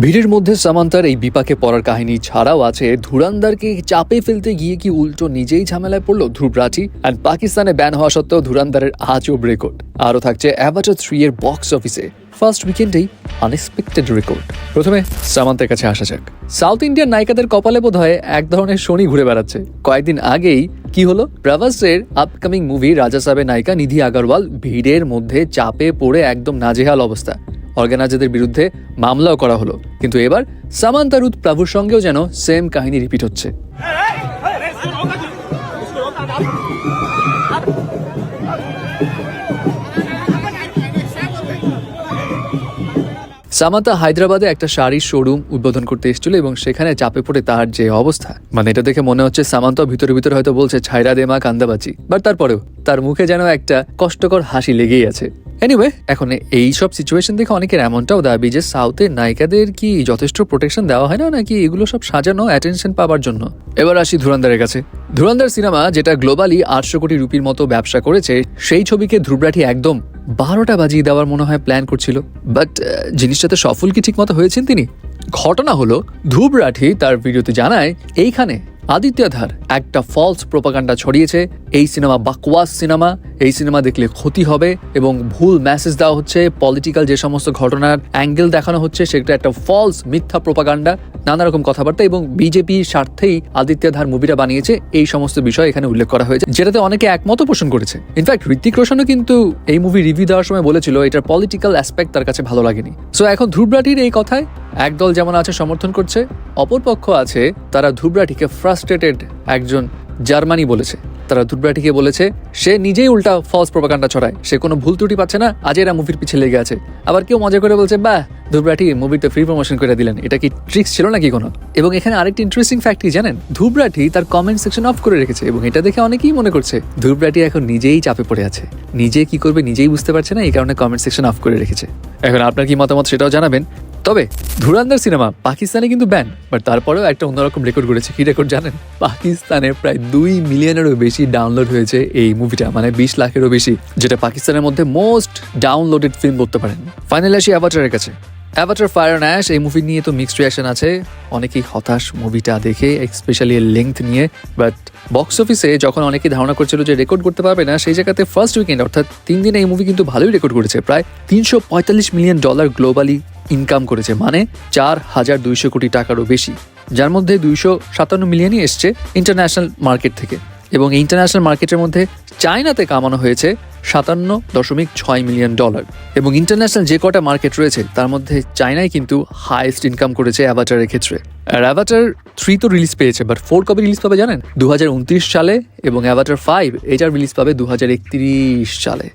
ভিড়ের মধ্যে সামান্তার এই বিপাকে পড়ার কাহিনী ছাড়াও আছে ধুরান্দারকে চাপে ফেলতে গিয়ে কি উল্টো নিজেই ঝামেলায় পড়লো ধ্রুব রাঠি, অ্যান্ড পাকিস্তানে ব্যান হওয়া সত্ত্বেও ধুরান্দারের আজব রেকর্ড। আরও থাকছে অ্যাভাটার 3 এর বক্স অফিসে ফার্স্ট উইকেন্ডেই আনএক্সপেক্টেড রেকর্ড। প্রথমে সামান্তের কাছে আসা যাক। সাউথ ইন্ডিয়ান নায়িকাদের কপালে বোধ হয় এক ধরনের শনি ঘুরে বেড়াচ্ছে। কয়েকদিন আগেই কি হলো, প্রভাসের আপকামিং মুভি রাজা সাহেবের নায়িকা নিধি আগরওয়াল ভিড়ের মধ্যে চাপে পড়ে একদম নাজেহাল অবস্থা। অর্গানাইজারদের বিরুদ্ধে মামলাও করা হলো। কিন্তু এবার সামান্তা রুথ প্রভুর সঙ্গেও যেন সেম কাহিনী রিপিট হচ্ছে। সামান্তা হায়দ্রাবাদে একটা শাড়ির শোরুম উদ্বোধন করতে এসেছিল এবং সেখানে চাপে পড়ে তার যে অবস্থা, মানে এটা দেখে মনে হচ্ছে সামান্তা ভিতরে ভিতরে হয়তো বলছে ছাইরা দে মা কান্দাবাচি, বাট তারপরেও তার মুখে যেন একটা কষ্টকর হাসি লেগেই আছে। এনিওয়ে, এখন এই সব সিচুয়েশন দেখে অনেকের এমনটাও দাবি যে সাউথের নায়িকাদের কি যথেষ্ট প্রোটেকশন দেওয়া হয় না, নাকি এগুলো সব সাজানো অ্যাটেনশন পাওয়ার জন্য। এবার আসি ধুরন্ধরের কাছে। ধুরন্ধর সিনেমা যেটা গ্লোবালি 800 কোটি রুপির মতো ব্যবসা করেছে, সেই ছবিকে ধ্রুব রাঠি একদম 12টা বাজিয়ে দেওয়ার মনে হয় প্ল্যান করছিল। বাট জিনিসটাতে সফল কি ঠিক মতো হয়েছেন তিনি? ঘটনা হলো, ধ্রুব রাঠি তার ভিডিওতে জানায় এইখানে আদিত্যধার একটা ফলস প্রোপাগান্ডা ছড়িয়েছে, এই সিনেমা বাকওয়াস সিনেমা, এই সিনেমা দেখলে ক্ষতি হবে এবং ভুল মেসেজ দেওয়া হচ্ছে, পলিটিক্যাল যে সমস্ত ঘটনার অ্যাঙ্গেল দেখানো হচ্ছে সেটা একটা ফলস মিথ্যা প্রোপাগান্ডা, নানা রকম কথাবার্তা, এবং বিজেপির স্বার্থেই আদিত্যধার মুভিটা বানিয়েছে, এই সমস্ত বিষয় এখানে উল্লেখ করা হয়েছে, যেটাতে অনেকে একমত পোষণ করেছে। ইনফ্যাক্ট ঋত্বিক রোশনও কিন্তু এই মুভি রিভিউ দেওয়ার সময় বলেছিল এটার পলিটিক্যাল অ্যাসপেক্ট তার কাছে ভালো লাগেনি। সো এখন ধ্রুব রাঠির এই কথায় একদল যেমন আছে সমর্থন করছে, অপরপক্ষ আছে তারা ধ্রুব রাঠিকে ফ্রাস্ট্রেটেড একজন জার্মানি বলেছে। তারা ধ্রুব রাঠিকে বলেছে সে নিজেই উল্টা ফলস প্রোপাগান্ডা ছড়ায়, সে কোনো ভুল ত্রুটি পাচ্ছে না, আজ এরা মুভির পিছিয়ে লেগে আছে। আবার কেউ মজা করে বলছে বাহ ধ্রুব রাঠি মুভিতে ফ্রি প্রমোশন করে দিলেন, এটা কি ট্রিক্স ছিল নাকি কোনো? এবং এখানে আরেকটি ইন্টারেস্টিং ফ্যাক্ট কি জানেন, ধ্রুব রাঠি তার কমেন্ট সেকশন অফ করে রেখেছে এবং এটা দেখে অনেকেই মনে করছে ধ্রুব রাঠি এখন নিজেই চাপে পড়ে আছে, নিজে কি করবে নিজেই বুঝতে পারছে না, এই কারণে কমেন্ট সেকশন অফ করে রেখেছে। এখন আপনার কি মতামত সেটাও জানাবেন। তবে ধুরন্ধর সিনেমা পাকিস্তানে কিন্তু ব্যান, বাট তারপরেও একটা অন্যরকম রেকর্ড করেছে। কি রেকর্ড জানেন? পাকিস্তানে প্রায় 2 মিলিয়নেরও বেশি ডাউনলোড হয়েছে এই মুভিটা, মানে 20 লাখেরও বেশি, যেটা পাকিস্তানের মধ্যে মোস্ট ডাউনলোডেড ফিল্ম বলতে পারেন। ফাইনালি আসি অ্যাভাটারের কাছে। অ্যাভাটার ফায়ার অ্যান্ড অ্যাশ এই মুভি নিয়ে তো মিক্সড রিঅ্যাকশন আছে, অনেকেই হতাশ মুভিটা দেখে, স্পেশালি এর লেংথ নিয়ে। বাট বক্স অফিসে যখন অনেকেই ধারণা করছিল যে রেকর্ড করতে পারবে না, সেই জায়গাতে ফার্স্ট উইকেন্ড অর্থাৎ 3 দিনে এই মুভি কিন্তু ভালোই রেকর্ড করেছে। প্রায় $345 মিলিয়ন গ্লোবালি ইনকাম করেছে, মানে 4200 কোটি টাকারও বেশি, যার মধ্যে 257 মিলিয়নই এসছে ইন্টারন্যাশনাল মার্কেট থেকে। এবং ইন্টারন্যাশনাল মার্কেটের মধ্যে চায়নাতে কামানো হয়েছে $57.6 মিলিয়ন। এবং ইন্টারন্যাশনাল যে কটা মার্কেট রয়েছে তার মধ্যে চায়নাই কিন্তু হাইয়েস্ট ইনকাম করেছে অ্যাভাটারের ক্ষেত্রে। আর অ্যাভাটার 3 তো রিলিজ পেয়েছে, বাট 4 কবে রিলিজ পাবে জানেন? 2029 সালে, এবং অ্যাভাটার 5 এটার রিলিজ পাবে 2031 সালে।